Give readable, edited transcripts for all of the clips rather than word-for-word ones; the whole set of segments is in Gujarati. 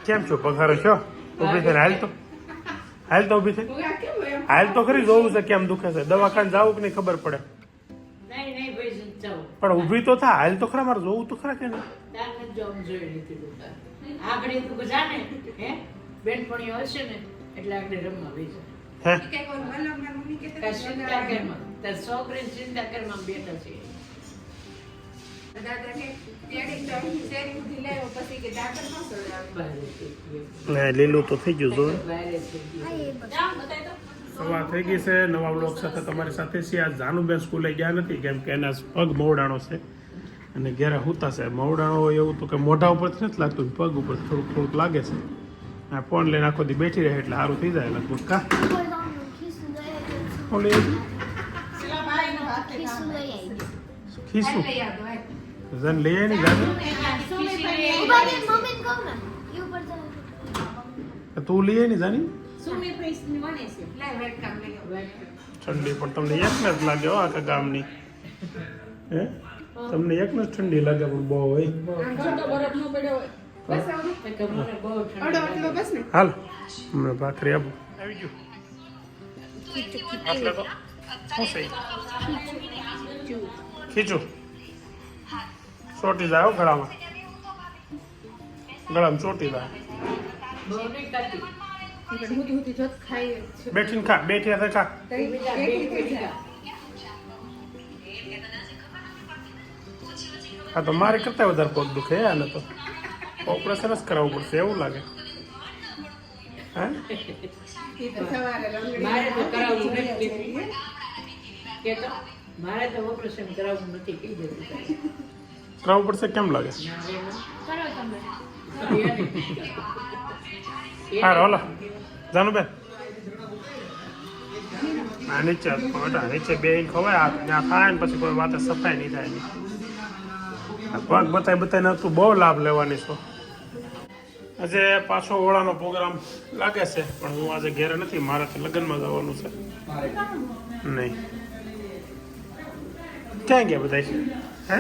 કેમ છો? પગારો છો? ઉભી થઈને હાલ તો ઉભી થઈ હાલ તો ખરી. જોવું છે કેમ દુખે છે, દવાખાને જાવું કે નહીં ખબર પડે. પણ ઊભી તો થા, હાલ તો ખરા, મારે જોવું તો ખરા કે નહીં. લીલું તો થઈ ગયું. જો સવાર થઈ ગઈ છે. નવા બ્લોગ સાથે તમારી સાથે છીએ. આ જાનુબેન સ્કૂલે ગયા નથી કેમ કે એના પગ મવડાણો છે અને ઘેરે હુતા છે. મવડાણો હોય એવું તો કે મોઢા ઉપરથી નથી લાગતું, પગ ઉપર થોડુંક લાગે છે. આ ફોન લઈને આખો દી બેઠી રહે એટલે સારું થઈ જાય લગભગ. કા ખીસું જન લઈ આવી ને જાને તું લઈ આવી ને જાની ઠંડી. પણ તમને એક ને જ લાગે હો આખા ગામની. હે તમને એક ને જ ઠંડી લાગે પણ બહુ હોય. હાલ હમણાં ભાખરી આપું. આવી ગયું એટલે તો શું છે ખીચું ચોટી જાય હો ગળામાં ચોટી જાય. બેઠીને ખા, બેઠી હાથે ખા. હા તો મારે કરતા વધારે પગ દુખે આને તો ઓપરેશન જ કરાવવું પડશે એવું લાગે. હા મારે તો ઓપરેશન કરાવવું નથી કહી દેતું. કરાવવું પડશે કેમ લાગે? હા રોલો જાનુબેન આ નીચે નીચે બે ખવાય ત્યાં થાય ને પછી કોઈ વાત સફાઈ નહીં થાય. પગ બતાવીને તું બહુ લાભ લેવાની છો. આજે પાછો ઓળાનો પ્રોગ્રામ લાગે છે પણ હું આજે ઘેરે નથી, મારાથી લગ્નમાં જવાનું છે. નહીં ક્યાં ગયા બધા? હે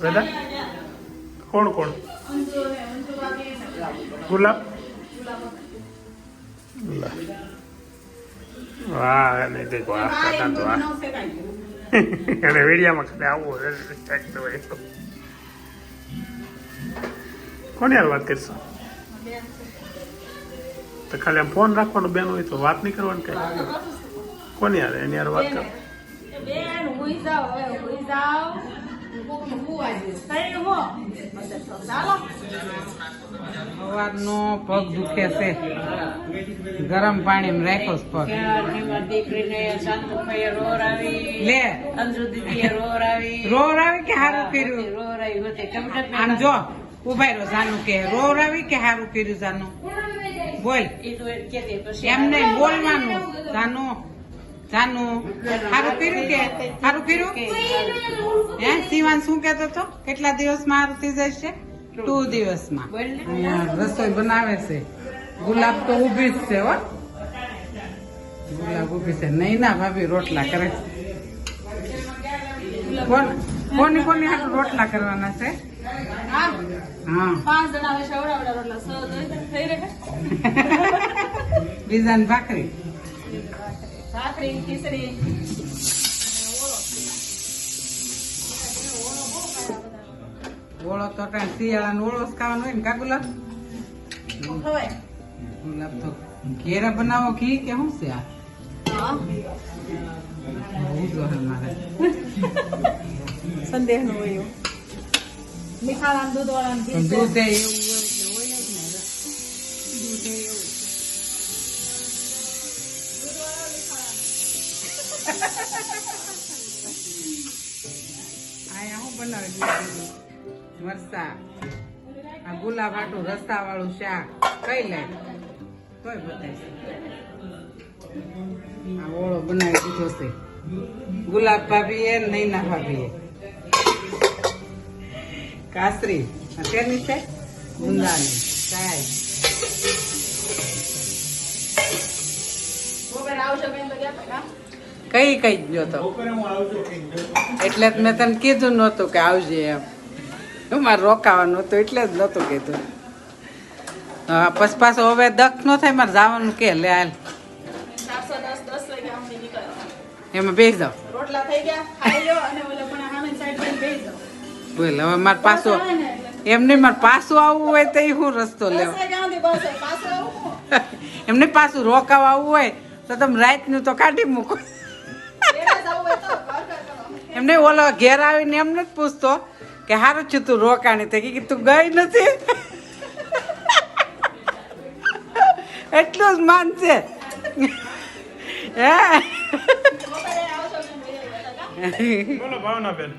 બધા કોણ કોણ? ગુલાબ વાહ નહીં દેખો આ તો આ અને વેડિયામાં ખાતે આવું હોય. કોની યાર વાત કરીશું? તો ખાલી આમ ફોન રાખવાનો બેન હોય તો વાત નહીં કરવાની કઈ. કોની યાર એની યાર વાત કરો. સવારનો પગ દુખે છે, ગરમ પાણી રાખ્યો પગ. લે રોર આવી કે હારું કર્યું? આમ જો ઉભા રહ્યો જાનું કે રોર આવી કે હારું કર્યું? જાનું બોલ. એમ નહીં બોલવાનું. જાનું સારું કર્યું કે સારું કર્યું? હે શિવાન શું કેતો હતો? કેટલા દિવસમાં સારું થઈ જશે? 2 દિવસમાં. રસોઈ બનાવે છે. ગુલાબ તો ઊભી જ છે હો. ગુલાબ ઊભી છે. નહીં ના ભાભી રોટલા કરે છે. કોની હાટું રોટલા કરવાના છે? હા 5 જણા બીજાને ભાખરી ખીચડી. ઓળો તો શિયાળાનો ઓળો જ ખાવાનો હોય ને કા ગુલાબ? ગુલાબ તો ઘેરે બનાવો ઘી કે શું છે આ? મારે સંદેહ નું હોય મીઠાવાળા દૂધ વાળા દૂધ એવું હોય એટલે હોય જ ને. દૂધ એવું આયા હું બનાવી મરસા આ ગુલાબ આટું રસ્તા વાળું શાક કઈ લે તોય બતાવીશ. આ ઓળો બનાવી દીધો છે ગુલાબ ભાભી એ નૈના ભાભી એ. કાસરી અત્યારની છે ગુંદાની ચાય. કઈ ગયો તો એટલે જ મેં તને કીધું નહોતું કે આવજે એમ મારે રોકાવાનું હતું એટલે જ નહોતું કીધું હા પછી પાછું હવે દખ ન થાય મારે જવાનું કે લે હાલ 7:10 વાગે અમને નીકળ્યા એમાં બેસી જાઓ રોટલા થઈ ગયા ખાઈ લો અને ઓલા પણ સામે સાઈડ પર બેસી જાઓ બોલ હવે મારે પાછું એમ નહીં મારે પાછું આવવું હોય તો એ શું રસ્તો લેવો બસ પાછો આવું એમને પાછું રોકાવા આવવું હોય તો તમે રાતનું તો કાઢી મૂકો એમને ઓલો ઘેર આવીને એમ નથી પૂછતો કે સારું છું તું રોકાણી થઈ કે તું ગઈ નથી એટલું જ માનશે બોલો ભાવનાબેન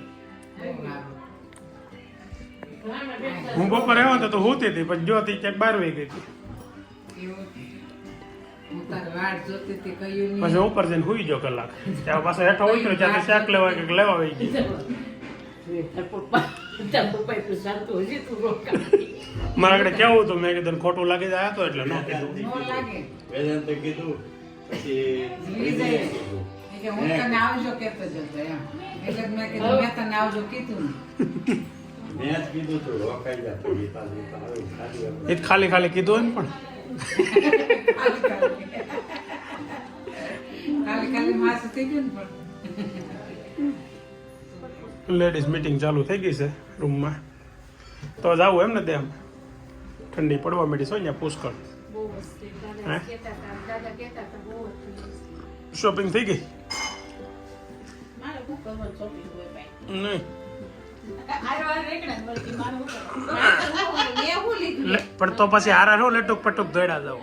હું બપોરે આવ્યો તો હોતી હતી પણ જોતી ક્યાંક બહાર વહી ગઈ હતી પછી ઉપર જઈને હુઈ ગયો કલાક ત્યાં પાછો હેઠો ઉતર્યો ત્યાંથી શાક લેવા કે લેવા વહી ગઈ મારા આગળ કેવું હતું મેં કીધું ખોટું લાગી જાય તો એટલે ન કીધું આવજો કેતો જતો એમ એટલે મેં કીધું મેં તને આવજો કીધું એ ખાલી ખાલી કીધું એમ પણ ખાલી માસું થઈ ગયું ને પણ લેડીઝ મીટિંગ ચાલુ થઈ ગઈ છે રૂમમાં તો જાવું એમ ને ત્યાં ઠંડી પડવા માંડી છે અહીંયા પુષ્કળ શોપિંગ થઈ ગઈ નહીં પણ તો પછી હારા નો લટુક પટુક દોડ્યા જાવ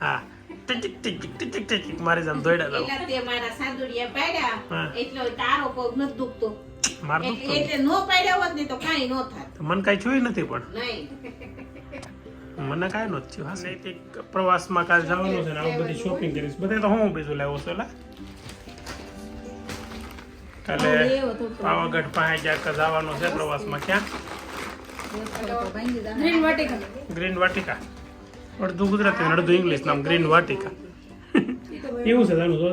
હા tick tick tick tick tick મારી જામ દોડ્યા જાવ તે મારા સાદુડિયા પાડ્યા એટલો તારો પગ નથી દુખતો માર દુખતો એટલે નો પાડ્યા હોત ને તો કાઈ નો થાત મન કાઈ જોઈ નથી પણ નહીં મને કાઈ નો થયું હા નૈતિક પ્રવાસમાં કાલ જવાનું છે ને આવું બધી શોપિંગ કરીશ બધે તો હું બીજું લાવ્યો છું લા કાલે પાવાગઢ પાસે ક્યાંક જવાનું છે પ્રવાસમાં ક્યાં ગ્રીન વાટિકા અડધું ગુજરાતી અને અડધું ઇંગ્લિશ નામ ગ્રીન વાટિકા એવું છે જાનું જો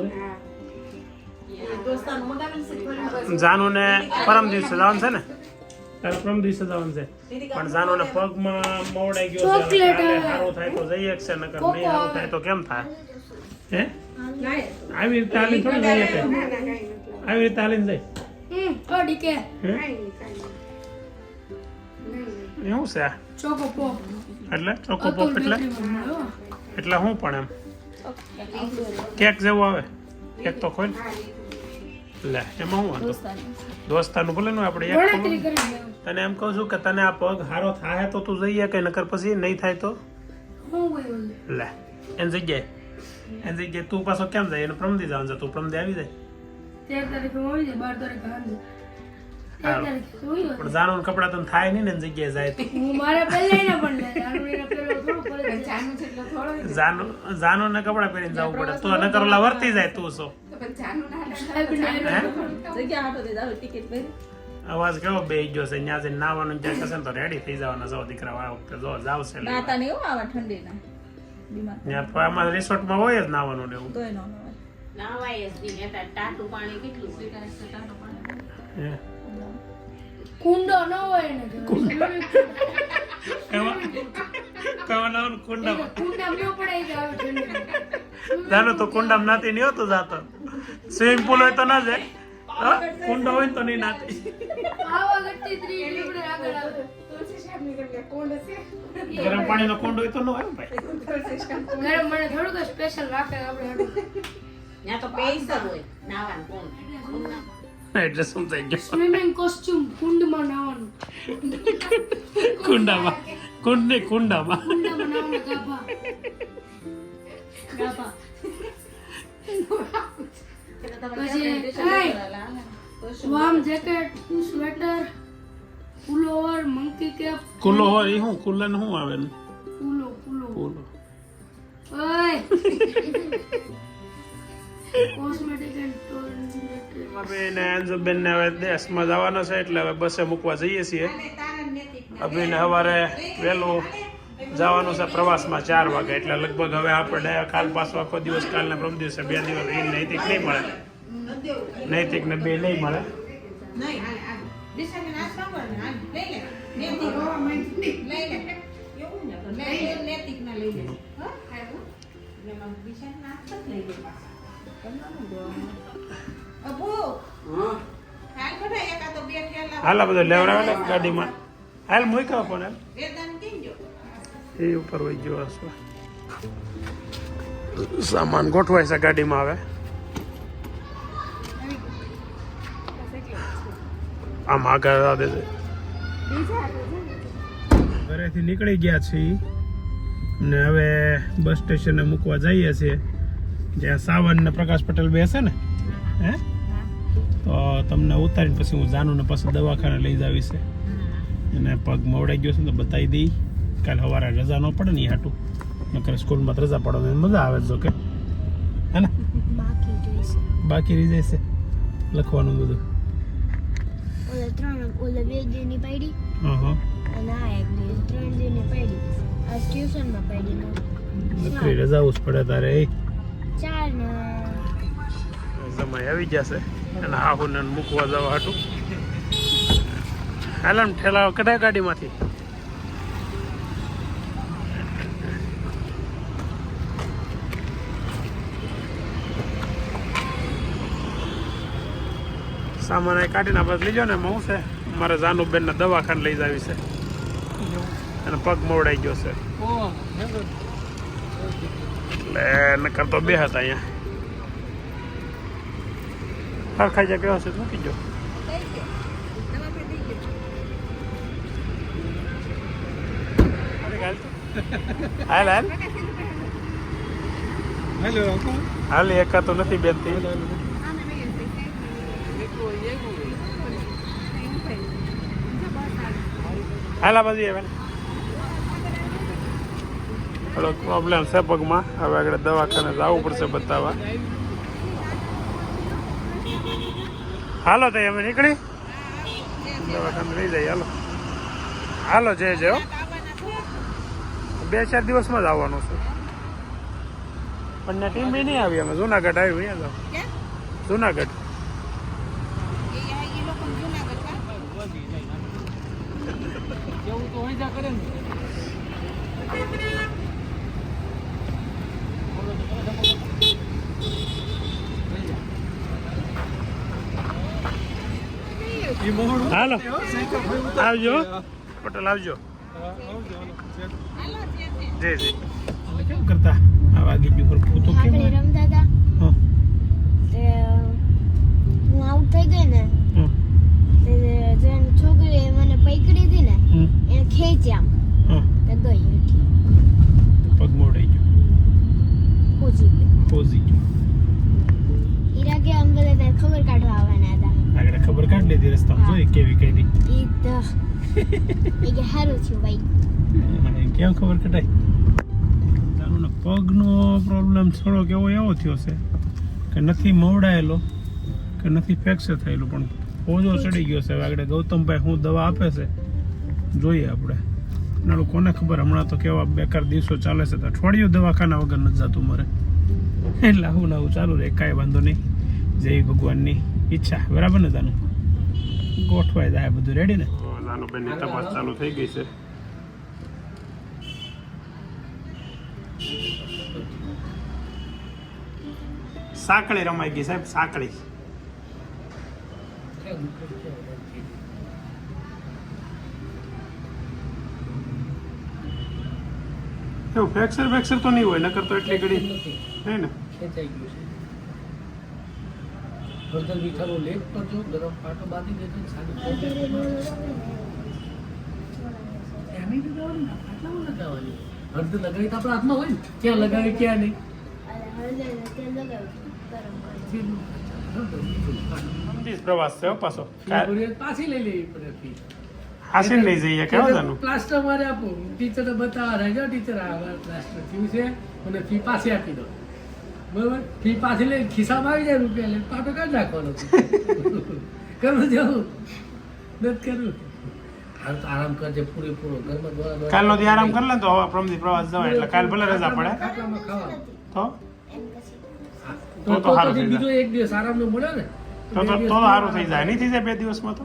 જાનું ને પરમ દિવસે જવાનું છે ને તારે પરમ દિવસે જવાનું છે પણ જાનું ને પગમાં મવડાઈ ગયો છે કાલે સારું થાય તો જઈએ છે નકર નહીં સારું થાય તો કેમ થાય હે આવી રીતે હાલી થોડી જઈએ કે આવી રીતે હાલીને જાય એવું છે એટલે ચોકોપોપ એટલે હું પણ એમ કેક જેવું આવે કેક તો ખોલ લે એમાં હું વાંધો દોસ્તાનું ભલે નું આપણે એક તને એમ કહું છું કે તને આ પગ હારો થાય તો તું જઈએ કે નકર પછી નહીં થાય તો લે એની જગ્યાએ તું પાછો કેમ જાય એને પ્રમદી જવાનું છે તું પ્રમદી આવી જાય 13 પણ જાનું કપડા તો થાય નહીં ને એની જગ્યાએ જાય જાનું ને કપડા પહેરીને જવું પડે તો નકર ઓલા વર્તી જાય તું સો અવાજ કેવો બે ગયો છે ત્યાં જઈને નાવાનું ક્યાં કશે તો રેડી થઈ જવાના છો દીકરા આ વખતે જો જાવશે ત્યાં અમારા રિસોર્ટમાં હોય જ નાવાનું ને એવું નાવાય જ નહીં એટલે ટાટું પાણી કેટલું ટાટું પાણી કુંડો ન હોય ને કવાનું કુંડામાં કુંડા પડાઈ જાવ જાનો તો કુંડામાં નાતી નહીં હોતો જાતો સ્વિમિંગ પુલ હોય તો ના જાય કુંડો હોય તો નહીં નાતી પાવાગઢથી 3 કિલોમીટર આગળ આવે ગરમ પાણીનો કુંડ હોય તો ન હોય ભાઈ ગરમ મને થોડુંક સ્પેશિયલ રાખે આપણે ત્યાં તો પૈસા હોય નાવાનું કોણ એટલે સમજાઈ ગયો સ્વિમિંગ કોસ્ચ્યુમ કુંડમાં નાવાનું કુંડામાં કુંડામાં નાવાનું ગાભા વામ જેકેટ સ્વેટર પુલોવર મંકી કેપ કુલો હોય એ શું કુલન શું આવે ને પુલો કુલો ઓય કોસ્મેટિક એન્ડ ટોયલેટ બેન અંજુબેન ને હવે દેશમાં જવાનો છે એટલે હવે બસે મૂકવા જઈએ છીએ અભિને સવારે વહેલું જવાનું છે પ્રવાસમાં 4 વાગે, એટલે લગભગ હવે આપણે કાલ પાછો આખો દિવસ, કાલના પ્રમ દિવસે 2 દિવસ એ નૈતિક નહીં મળે, નૈતિક ને 2 નહીં મળે. નહીં હાલ દિશાને નાસ્તો કર ને હાલ લઈ લે નેતી રોવા માંડ લઈ લે એવું ને તો લઈ લે નેતિક ના લઈ લે હો ખાવું ને મમ દિશાને નાસ્તો લઈ લે પાછા કમનું દો અબુ હાલ બધા એકા તો બે ઠેલા હાલા બધું લેવડાવે ને ગાડીમાં. હાલ મૂક્યો ફોન હાલ વેદાન કેમ જો એ ઉપર વહી ગયો હશે. સામાન ગોઠવાય છે ગાડીમાં. હવે આમ આગળ દે ઘરેથી નીકળી ગયા છીએ ને હવે બસ સ્ટેશને મૂકવા જઈએ છીએ, જ્યાં સાવન ને પ્રકાશ પટેલ બેસે ને. હે તો તમને ઉતારીને પછી હું જાનું ને પછી દવાખાને લઈ જાવી છે. અને પગ મવડાઈ ગયો છે ને તો બતાવી દઈ. કાલે સવારે રજા ન પડે ને એ હાટું, નકર સ્કૂલમાં રજા પડવાની મજા આવે જો કે. હે ને બાકી રહી જાય છે લખવાનું બધું. ઓલા 2 દિનની પડી હા અને આ 1 દિવસ 3 દિનની પડી. આ ટ્યુશનમાં પડી નકરી રજા જ પડે તારે. 4 ને સમય આવી જશે અને આહુને મૂકવા જવા હાટું. હાલમ ઠેલાવ કઢાય ગાડીમાંથી. સામાન અહીં કાઢીને આપણે લઈ જાઓ ને. એમાં શું છે, મારે જાનુબેનને દવાખાને લઈ જાવી છે અને પગ મોવડાઈ ગયો છે, એટલે નકર તો બે હતા અહીંયા. હરખાઈ જાય ગયો છે મૂકી ગયો. હાલ હાલ હાલ એકા તો નથી બેનતી. હાલા બાજુ આવે થોડોક પ્રોબ્લેમ છે પગમાં. હવે આગળ દવાખાને જવું પડશે બતાવવા. હાલો તો અમે નીકળી દવાખાને લઈ જઈએ. હાલો હાલો જય જય. 2-4 દિવસમાં જ આવવાનું છે. પણ ને ટીમ બી નહીં આવી. અમે જુનાગઢ આવ્યું. અહીંયા જાઓ જુનાગઢ. હાલો આવજો પટેલ, આવજો. જી જી. કેમ કરતા આ વાગી ગયું કરતું તો કેમ આપણે રમતા હતા તે હું આઉટ થઈ ગઈ ને તે જેન છોકરીએ મને પકડી હતી ને એને ખેંચ્યા તે ગઈ હેઠી પગ મોડાઈ ગયો, પહોંચી ગયો. ઈરા કે અમે બધા તને ખબર કાઢવા આવવાના હતા. આગળ ખબર કાઢ લીધી રસ્તામાં. જોઈ કેવી કરી ઈ તો એ કે હારું થયું ભાઈ. કેમ ખબર કઢાય? પગનો પ્રોબ્લેમ થોડોક એવો થયો છે કે નથી મવડાયેલો કે નથી ફ્રેક્ચર થયેલું, પણ પોજો ચડી ગયો છે. હવે આગળ ગૌતમભાઈ શું દવા આપે છે જોઈએ આપણે. નાનું કોને ખબર. હમણાં તો કેવા બેકાર દિવસો ચાલે છે તો અઠવાડિયું દવાખાના વગર નથી જતું મારે. એટલે આવું ને આવું ચાલુ રહે, કાંઈ વાંધો નહીં. જય ભગવાનની ઈચ્છા. બરાબર ને જાનું? ગોઠવાઈ જાય બધું. રેડી ને? જાનુબેનની તપાસ ચાલુ થઈ ગઈ છે. સાંકળી રમાઈ ગઈ સાહેબ, સાંકળી. એવું ફ્રેક્ચર તો નહીં હોય, નકર તો એટલી ઘડી હે ને. ખેંચાઈ ગયું છે. ગરદન મીઠાનો લેપ કરજો, ગરમ પાટો બાંધી દેજો, સાડી એમ લગાવવાની, આટલામાં લગાવવાની. હળદર લગાવી તો આપણા હાથમાં હોય ને, ક્યાં લગાવી ક્યાં નહીં. પ્રવાસ છે પાછો. પાછી લઈ લેવી પડે ફી. હાસીને લઈ જઈએ. કેવું જાનું? પ્લાસ્ટર મારે આપો, ટીચરને બતાવવા રહેજો, ટીચર આ પ્લાસ્ટર થયું છે અને ફી પાછી આપી દો. બરાબર? ફી પાછી લઈ ખિસ્સામાં આવી જાય, રૂપિયા લઈને પાટો કાઢી નાખવાનો. કરવું જવું નથી કરવું. હાલ તો આરામ કરજે પૂરેપૂરો ઘરમાં દોડા કાલનો દી આરામ કરી લે તો હવે પ્રમદી પ્રવાસ જવાય એટલે કાલ ભલે રજા પડે ખાટલામાં ખાવાનું તો એમ પછી તો સારું થઈ બીજો જાય એક દિવસ આરામ નો મળે ને તો સારું થઈ જાય નહીં થઈ જાય 2 દિવસમાં તો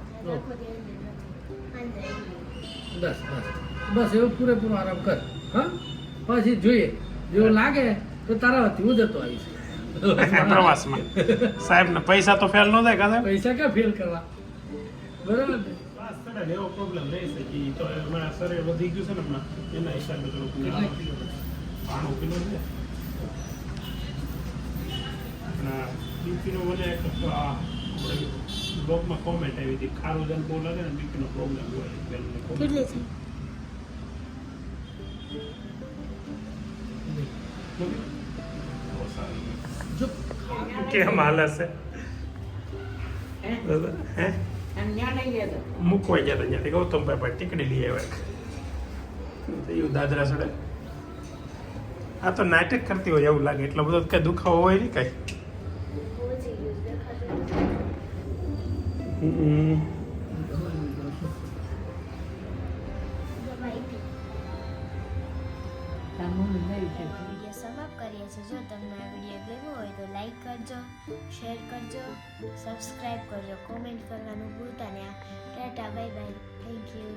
બસ બસ એવું પૂરેપૂરો આરામ કર હા પછી જોઈએ જેવું લાગે તો તારા વતી હું જતો આવીશ પ્રવાસમાં સાહેબ ને પૈસા તો ફેલ ન થાય કાં પૈસા ક્યાં ફેલ કરવા બરાબર ને એવો પ્રોબ્લેમ રહી છે કે તો મારા શરીર વધી ગયું છે ને હમણાં એના હિસાબે થોડુંક 5 કિલો છે અને બીપીનો મને એક બ્લોગમાં કોમેન્ટ આવી હતી ખારું જન બહુ લાગે ને બીપીનો પ્રોબ્લેમ હોય કેટલી છે કેમ હાલે છે હે અને ન્યા લઈ ગયા હતા. મૂકવા ગયા હતા ત્યાંથી ગૌતમભાઈ પાસે ટીકડી લઈ આવ્યા એવું દાદરા સડે આ તો નાટક કરતી હોય એવું લાગે એટલો બધો કઈ દુખાવો હોય નહીં કઈ ઓછી યુઝ દેખાતું દવાઈ પી તાર મમ્મી લઈ છે વિડીયો સમાપ્ત કરીએ છીએ જો તમને આ વિડીયો ગમ્યો હોય તો લાઈક કરજો શેર કરજો સબસ્ક્રાઇબ કરજો કોમેન્ટ કરવાનું ભૂલતા નહીં Tata bye bye thank you